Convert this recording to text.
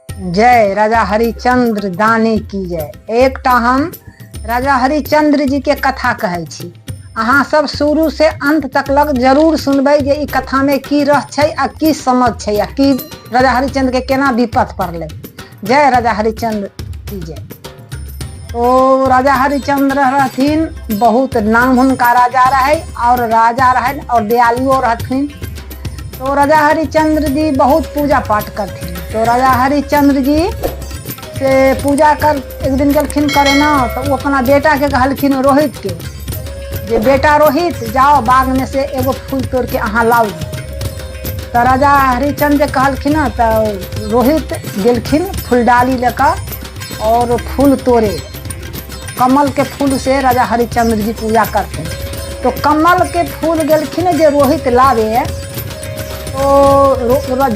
जय राजा हरिचंद्र दानी की जय। एकटा हम राजा हरिचंद्र जी के कथा कहै छी, अहाँ सब शुरू से अंत तक लग जरूर सुनबै जे ई कथा में की रह छै आ की समझ छै आ की राजा हरिचंद्र के केना विपत पड़लै। जय राजा हरिचंद्र की जय। तो राजा हरिचंद्र रहथिन, बहुत नाम हुनका राजा रहे और राजा रहे और दयालुओ रहथिन। तो राजा हरिचंद्र जी बहुत पूजा पाठ करथिन। तो राजा हरिचंद्र जी से पूजा कर एक दिन गेलखिन करे ना, तो वो अपना बेटा के कहलखिन रोहित के जे बेटा रोहित जाओ बाग में से एगो फूल तोड़ के अहाँ लाओ। तो राजा हरिचंद्र कहलखिन ना, तो रोहित गेलखिन फूलडाली लेकर और फूल तोड़े। कमल के फूल से राजा हरिचंद्र जी पूजा करते हैं। तो कमल के फूल गेलखिन जे रोहित लावे, तो